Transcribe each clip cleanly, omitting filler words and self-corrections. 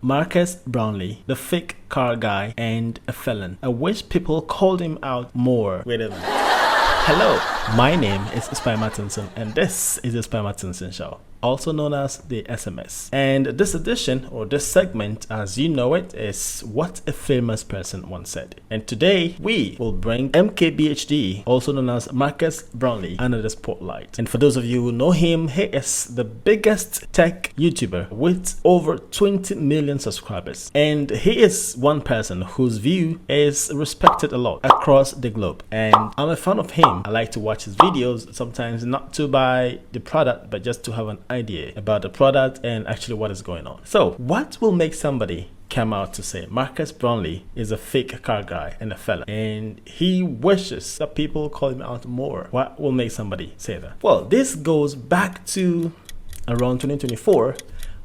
Marcus Brownlee, the fake car guy and a felon. I wish people called him out more. Wait a minute. Hello, my name is Spy Martinson and this is the Spy Martinson Show, also known as the SMS. And this edition, or this segment as you know it, is What a Famous Person Once Said. And today we will bring MKBHD, also known as Marcus Brownlee, under the spotlight. And for those of you who know him, he is the biggest tech YouTuber with over 20 million subscribers. And he is one person whose view is respected a lot across the globe. And I'm a fan of him. I like to watch his videos, sometimes not to buy the product, but just to have an idea about the product and actually what is going on. So what will make somebody come out to say Marcus Brownlee is a fake car guy and a fella, and he wishes that people call him out more? What will make somebody say that? Well, this goes back to around 2024,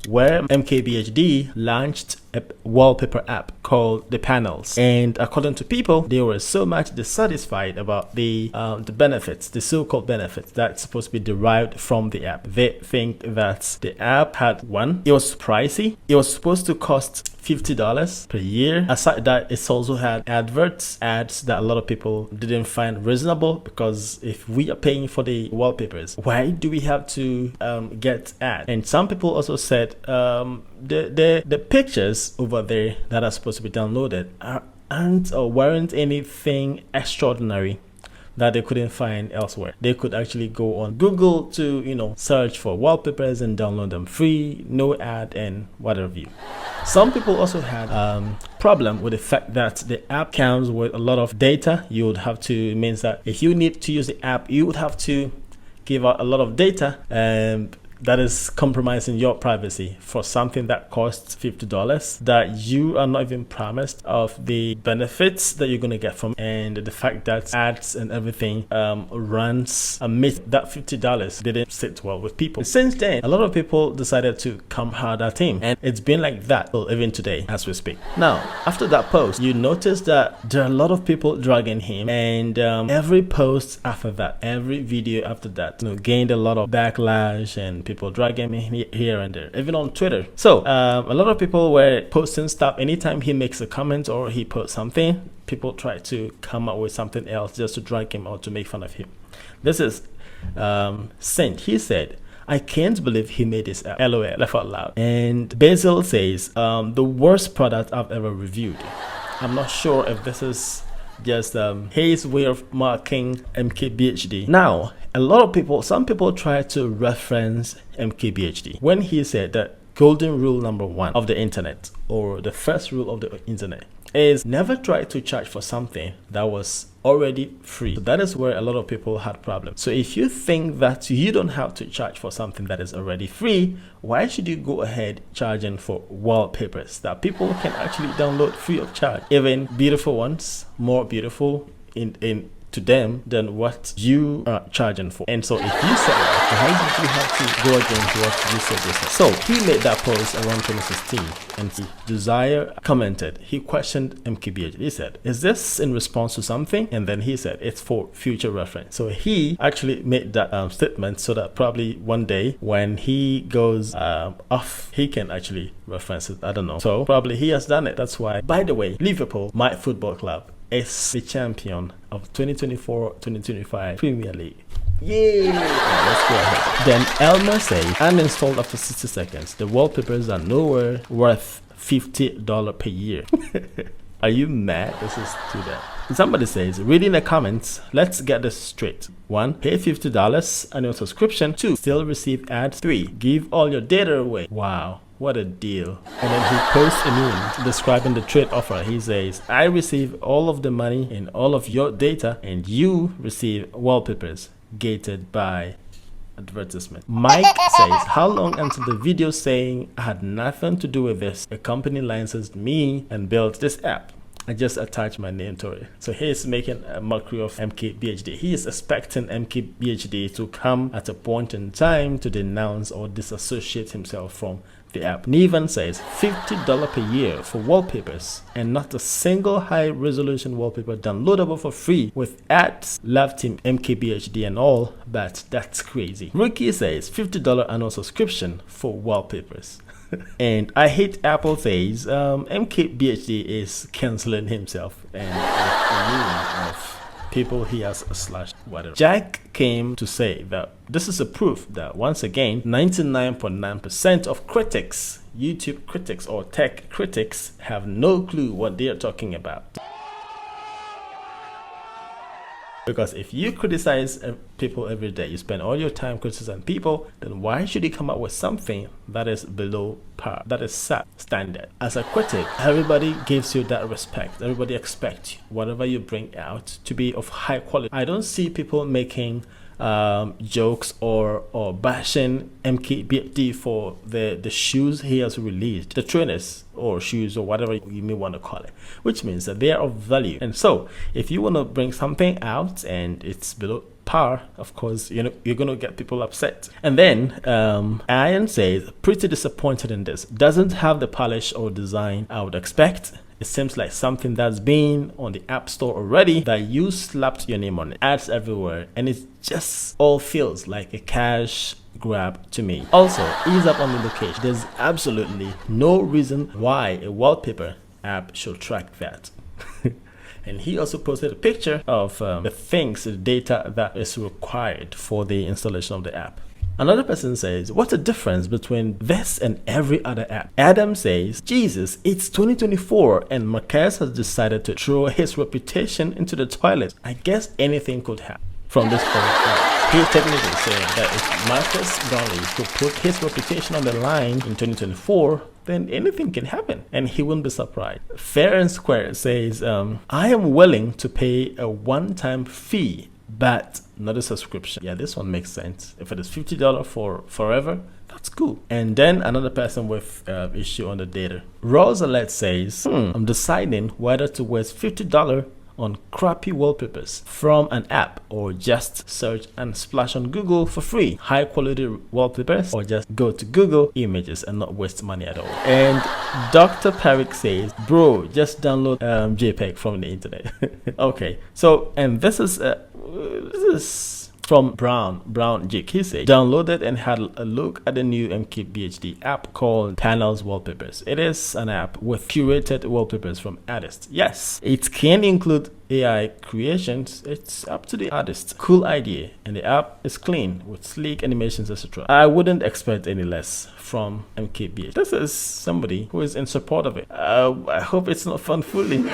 where MKBHD launched a wallpaper app called The Panels, and according to people, they were so much dissatisfied about the benefits, the so-called benefits that's supposed to be derived from the app. They think that the app had it was pricey. It was supposed to cost $50 per year. Aside that, it also had ads that a lot of people didn't find reasonable, because if we are paying for the wallpapers, why do we have to get ads? And some people also said the pictures over there that are supposed to be downloaded weren't anything extraordinary that they couldn't find elsewhere. They could actually go on Google to, search for wallpapers and download them free, no ad and what have you. Some people also had problem with the fact that the app comes with a lot of data. It means that if you need to use the app, you would have to give out a lot of data, and that is compromising your privacy for something that costs $50, that you are not even promised of the benefits that you're going to get from, and the fact that ads and everything runs amidst that $50 didn't sit well with people. Since then, a lot of people decided to come hard at him, and it's been like that even today as we speak. Now, after that post, you notice that there are a lot of people dragging him, and every post after that, every video after that, gained a lot of backlash, and people dragging me here and there, even on Twitter. So a lot of people were posting stuff. Anytime he makes a comment or he posts something, people try to come up with something else just to drag him out, to make fun of him. This is Saint. He said, "I can't believe he made this app. LOL, laugh out loud." And Basil says, "The worst product I've ever reviewed." I'm not sure if this is just his way of marking MKBHD. Now, some people try to reference MKBHD when he said that golden rule number 1 of the internet, or the first rule of the internet, is never try to charge for something that was already free. So that is where a lot of people had problems. So if you think that you don't have to charge for something that is already free, why should you go ahead charging for wallpapers that people can actually download free of charge, even beautiful ones, more beautiful to them than what you are charging for? And so if you said that, why did you have to go against what you said yourself? So he made that post around 2016, and Desire commented. He questioned MKBHD. He said, "Is this in response to something?" And then he said, "It's for future reference." So he actually made that statement so that probably one day when he goes off, he can actually reference it. I don't know. So probably he has done it. That's why. By the way, Liverpool, my football club, is the champion of 2024-2025 Premier League. Yay! Let's go ahead. Then Elmer says, uninstalled after 60 seconds. The wallpapers are nowhere worth $50 per year. Are you mad? This is too bad. Somebody says, reading the comments, let's get this straight. 1. Pay $50 annual subscription. 2. Still receive ads. 3. Give all your data away. Wow. What a deal. And then he posts a meme describing the trade offer. He says, I receive all of the money and all of your data, and you receive wallpapers gated by advertisement. Mike says, how long until the video saying I had nothing to do with this? A company licensed me and built this app. I just attached my name to it. So he's making a mockery of MKBHD. He is expecting MKBHD to come at a point in time to denounce or disassociate himself from the app. Nevan says $50 per year for wallpapers, and not a single high resolution wallpaper downloadable for free with ads. Love team MKBHD and all, but that's crazy. Ricky says $50 annual subscription for wallpapers. And I Hate Apple says MKBHD is canceling himself and of people he has slashed, whatever. Jack came to say that this is a proof that once again 99.9% of critics, YouTube critics or tech critics, have no clue what they are talking about. Because if you criticize people every day, you spend all your time criticizing people, then why should you come up with something that is below par, that is standard? As a critic, everybody gives you that respect. Everybody expects whatever you bring out to be of high quality. I don't see people making jokes or bashing MKBHD for the shoes he has released, the trainers or shoes or whatever you may want to call it, which means that they are of value. And so if you want to bring something out and it's below par, of course, you know, you're going to get people upset. And then Ian says, pretty disappointed in this. Doesn't have the polish or design I would expect. It seems like something that's been on the App Store already, that you slapped your name on it. Ads everywhere, and it just all feels like a cash grab to me. Also, ease up on the location. There's absolutely no reason why a wallpaper app should track that. And he also posted a picture of the things, the data that is required for the installation of the app. Another person says, what's the difference between this and every other app? Adam says, Jesus, it's 2024 and Marquez has decided to throw his reputation into the toilet. I guess anything could happen from this point on. He's technically saying that if Marcus Brownlee could put his reputation on the line in 2024, then anything can happen and he wouldn't be surprised. Fair and Square says, I am willing to pay a one-time fee, but not a subscription. Yeah, this one makes sense. If it is $50 for forever, that's cool. And then another person with issue on the data. Rosalette says, I'm deciding whether to waste $50 on crappy wallpapers from an app or just search and splash on Google for free high quality wallpapers, or just go to Google Images and not waste money at all. And Dr. Peric says, bro, just download JPEG from the internet. Okay, so and this is from Brown Jake. He said, downloaded and had a look at the new MKBHD app called Panels Wallpapers. It is an app with curated wallpapers from artists. Yes, it can include AI creations. It's up to the artist. Cool idea. And the app is clean with sleek animations, etc. I wouldn't expect any less from MKBHD. This is somebody who is in support of it. I hope it's not fun fooling.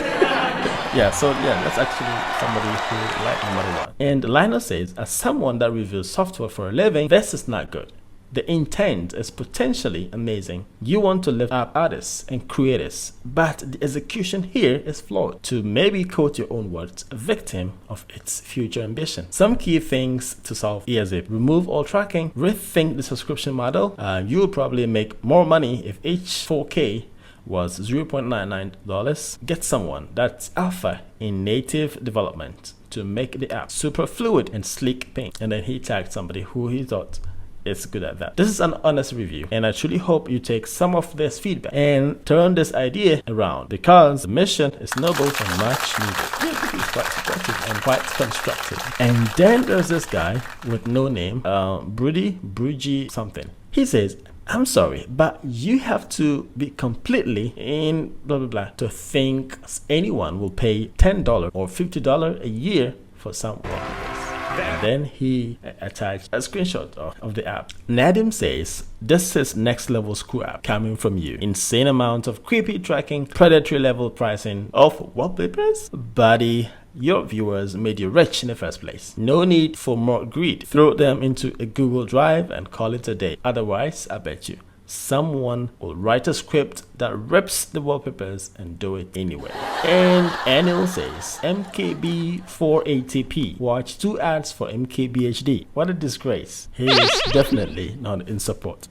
Yeah, so yeah, that's actually somebody who likes number one. And Lionel says, as someone that reviews software for a living, this is not good. The intent is potentially amazing. You want to lift up artists and creators, but the execution here is flawed. To maybe quote your own words, a victim of its future ambition. Some key things to solve is remove all tracking, rethink the subscription model. You will probably make more money if each 4K was $0.99. Get someone that's alpha in native development to make the app super fluid and sleek pink. And then he tagged somebody who he thought is good at that. This is an honest review, and I truly hope you take some of this feedback and turn this idea around, because the mission is noble and much needed. Yeah, he's quite supportive and quite constructive. And then there's this guy with no name, Bridgie something. He says, I'm sorry, but you have to be completely in blah blah blah to think anyone will pay $10 or $50 a year for some wallpapers. And then he attached a screenshot of the app. Nadim says, this is next level screw app coming from you. Insane amount of creepy tracking, predatory level pricing of wallpapers. Buddy, your viewers made you rich in the first place. No need for more greed. Throw them into a Google Drive and call it a day. Otherwise, I bet you someone will write a script that rips the wallpapers and do it anyway. And Anil says, MKB 480p. Watch 2 ads for MKBHD. What a disgrace. He is definitely not in support.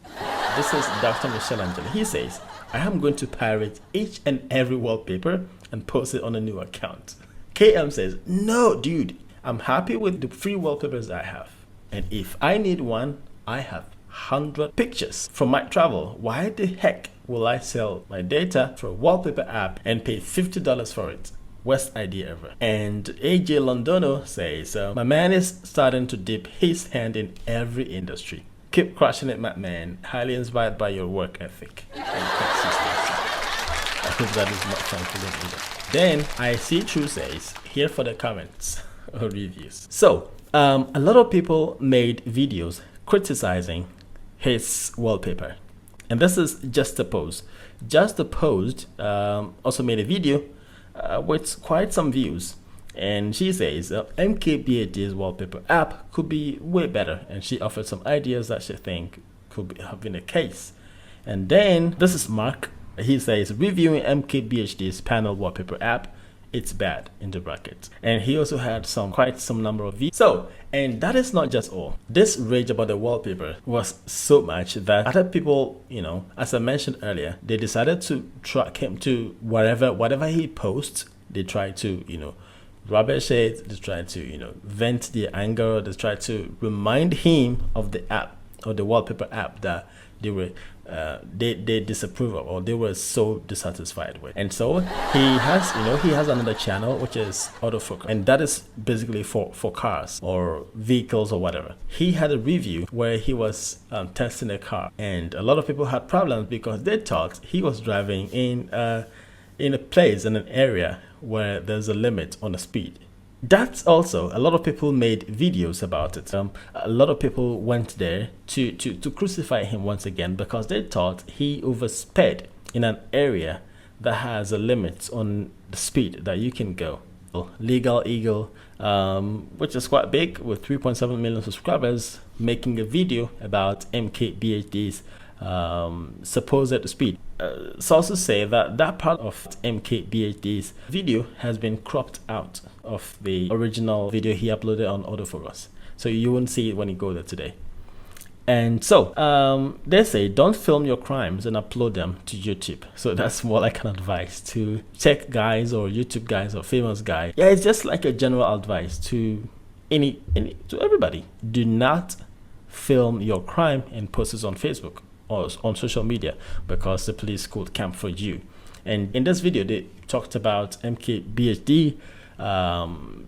This is Dr. Michel Angela. He says, I am going to pirate each and every wallpaper and post it on a new account. KM says, no, dude, I'm happy with the free wallpapers I have. And if I need one, I have 100 pictures from my travel. Why the heck will I sell my data for a wallpaper app and pay $50 for it? Worst idea ever. And AJ Londono says, my man is starting to dip his hand in every industry. Keep crushing it, man. Highly inspired by your work ethic and consistency. I hope that is not thankful either. Then I see True says, here for the comments or reviews. So a lot of people made videos criticizing his wallpaper, and this is Just a Post. Just a Post also made a video with quite some views, and she says MKBHD's wallpaper app could be way better, and she offered some ideas that she think could have been the case. And then this is Mark. He says, reviewing MKBHD's panel wallpaper app, it's bad, in the brackets. And he also had quite some number of views. So, and that is not just all. This rage about the wallpaper was so much that other people, you know, as I mentioned earlier, they decided to track him to whatever he posts. They try to, you know, rubbish it. They try to, you know, vent their anger. They try to remind him of the app, or the wallpaper app that they were they disapprove of, or they were so dissatisfied with. And so he has another channel which is autofocus, and that is basically for cars or vehicles or whatever. He had a review where he was testing a car, and a lot of people had problems because they thought he was driving in a place, in an area where there's a limit on the speed. That's also, a lot of people made videos about it. A lot of people went there to crucify him once again because they thought he oversped in an area that has a limit on the speed that you can go. Legal Eagle, which is quite big with 3.7 million subscribers, making a video about MKBHD's supposed speed. Sources say that part of MKBHD's video has been cropped out of the original video he uploaded on autofocus, so you won't see it when you go there today. And so they say don't film your crimes and upload them to YouTube. So that's more like an advice to tech guys or YouTube guys or famous guys. Yeah, it's just like a general advice to to everybody. Do not film your crime and post it on Facebook or on social media, because the police could come for you. And in this video they talked about MKBHD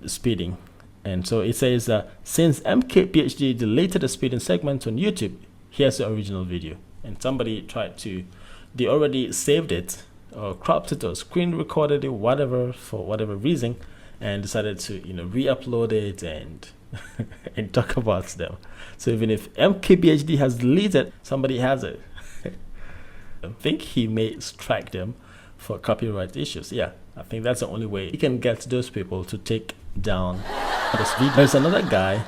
speeding, and so it says since MKBHD deleted the speeding segment on YouTube, here's the original video. And somebody they already saved it or cropped it or screen recorded it, whatever, for whatever reason, and decided to, you know, re-upload it and and talk about them. So even if MKBHD has deleted, somebody has it. I think he may strike them for copyright issues. Yeah, I think that's the only way he can get those people to take down this video. There's another guy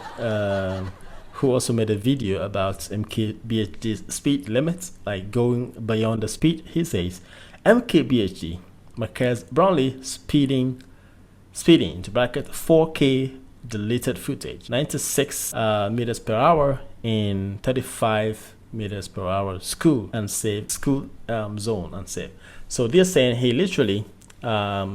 who also made a video about MKBHD's speed limits, like going beyond the speed. He says, MKBHD, Marquez Brownlee speeding into bracket 4K deleted footage, 96 meters per hour in 35 meters per hour school zone unsafe. So they're saying he literally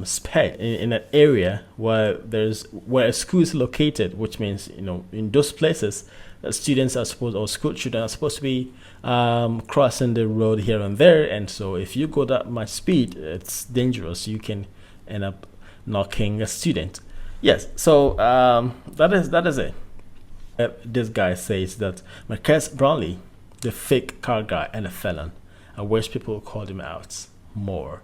sped in an area where a school is located, which means, you know, in those places students are supposed, or school children are supposed to be crossing the road here and there, and so if you go that much speed, it's dangerous. You can end up knocking a student. Yes, so that is it. This guy says that Marquez Brownlee, the fake car guy and a felon, I wish people called him out more.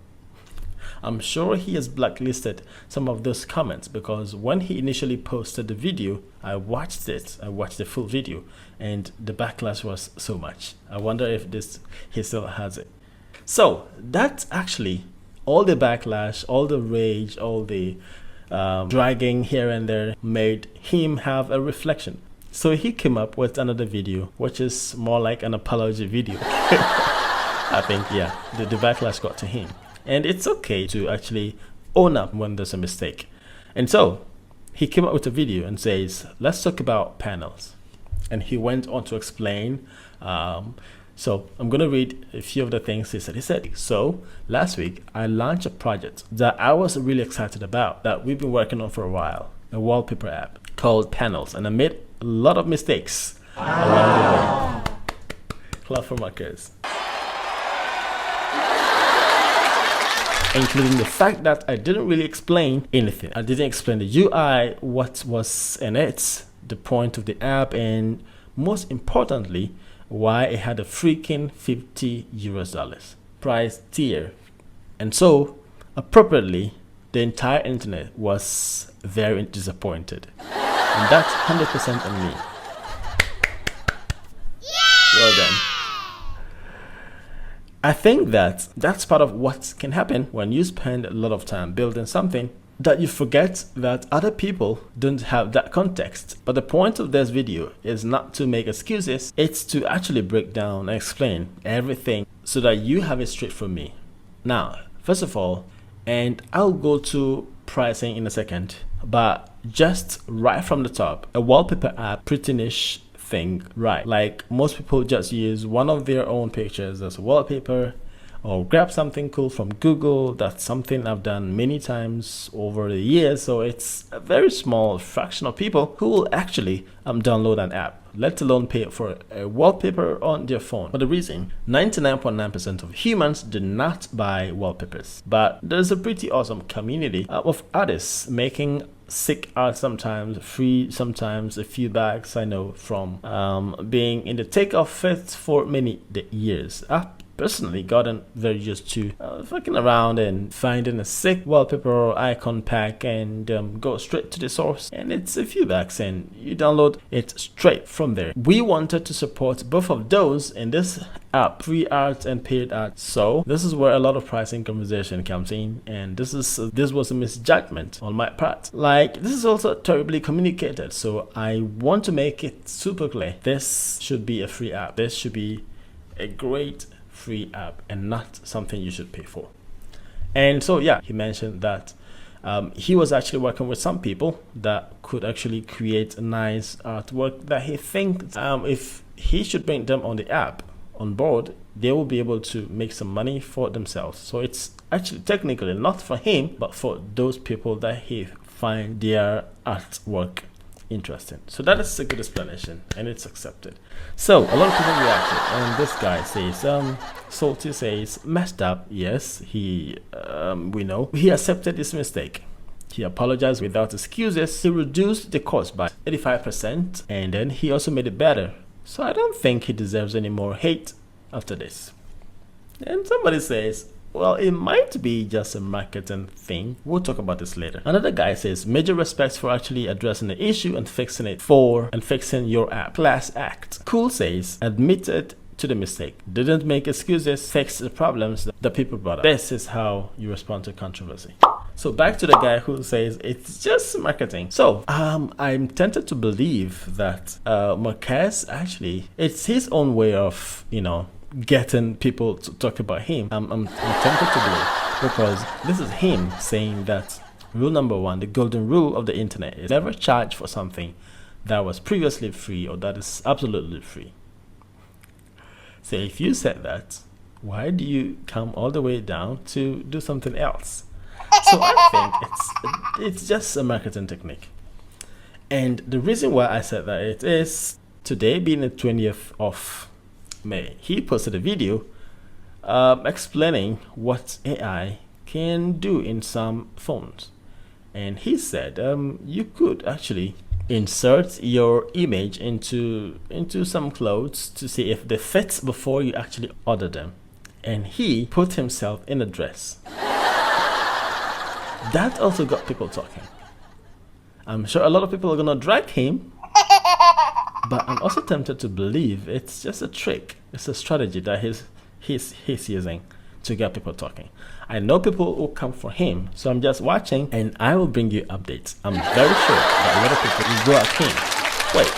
I'm sure he has blacklisted some of those comments, because when he initially posted the video, I watched the full video, and the backlash was so much. I wonder if he still has it. So that's actually all the backlash, all the rage, all the dragging here and there made him have a reflection. So he came up with another video, which is more like an apology video. I think, yeah, the backlash got to him. And it's okay to actually own up when there's a mistake. And so he came up with a video and says, let's talk about panels. And he went on to explain. So I'm going to read a few of the things he said. He said, so last week I launched a project that I was really excited about, that we've been working on for a while, a wallpaper app called Panels. And I made a lot of mistakes along the way. Clap for Marquez. Including the fact that I didn't really explain anything. I didn't explain the UI, what was in it, the point of the app, and most importantly, why it had a freaking $50 price tier. And so, appropriately, the entire internet was very disappointed. And that's 100% on me. Well done. I think that that's part of what can happen when you spend a lot of time building something that you forget that other people don't have that context. But the point of this video is not to make excuses, it's to actually break down and explain everything so that you have it straight from me. Now, first of all, and I'll go to pricing in a second, but just right from the top, a wallpaper app, pretty niche thing, right? Like most people just use one of their own pictures as a wallpaper, or grab something cool from Google. That's something I've done many times over the years. So it's a very small fraction of people who will actually download an app, let alone pay for a wallpaper on their phone. For the reason, 99.9% of humans do not buy wallpapers. But there's a pretty awesome community of artists making sick art, sometimes free, sometimes a few bucks. I know from being in the take of it for many years. Personally gotten very used to fucking around and finding a sick wallpaper or icon pack and go straight to the source, and it's a few bucks and you download it straight from there. We wanted to support both of those in this app, free art and paid art. So this is where a lot of pricing conversation comes in, and this was a misjudgment on my part. Like, this is also terribly communicated, so I want to make it super clear. This should be a free app. This should be a great free app and not something you should pay for. And so yeah, he mentioned that he was actually working with some people that could actually create a nice artwork that he thinks if he should bring them on the app on board, they will be able to make some money for themselves. So it's actually technically not for him, but for those people that he find their artwork interesting. So that is a good explanation and it's accepted. So a lot of people reacted, and this guy says Salty says messed up. Yes, he we know he accepted his mistake. He apologized without excuses. He reduced the cost by 85%, and then he also made it better. So I don't think he deserves any more hate after this. And somebody says, well, it might be just a marketing thing. We'll talk about this later. Another guy says, major respects for actually addressing the issue and fixing your app. Class act. Cool says, admitted to the mistake, didn't make excuses, fixed the problems that people brought up. This is how you respond to controversy. So back to the guy who says it's just marketing. So I'm tempted to believe that Marquez actually, it's his own way of, getting people to talk about him. I'm tempted to believe, because this is him saying that rule number one, the golden rule of the internet, is never charge for something that was previously free or that is absolutely free. So if you said that, why do you come all the way down to do something else? So I think it's just a marketing technique. And the reason why I said that, it is today being the 20th of May, he posted a video explaining what AI can do in some phones. And he said you could actually insert your image into some clothes to see if they fit before you actually order them. And he put himself in a dress. That also got people talking. I'm sure a lot of people are gonna drag him, but I'm also tempted to believe it's just a trick. It's a strategy that he's using to get people talking. I know people will come for him, so I'm just watching and I will bring you updates. I'm very sure that a lot of people will go at him. Wait,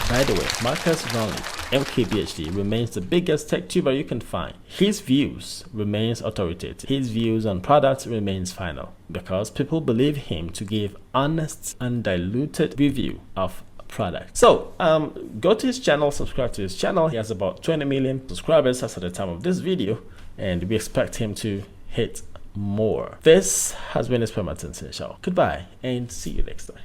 by the way, Marcus Brownlee, MKBHD, remains the biggest tech tuber you can find. His views remains authoritative. His views on products remains final, because people believe him to give honest, undiluted review of product. So go to his channel, subscribe to his channel. He has about 20 million subscribers as at the time of this video, and we expect him to hit more. This has been the Spermatinson Show. Goodbye and see you next time.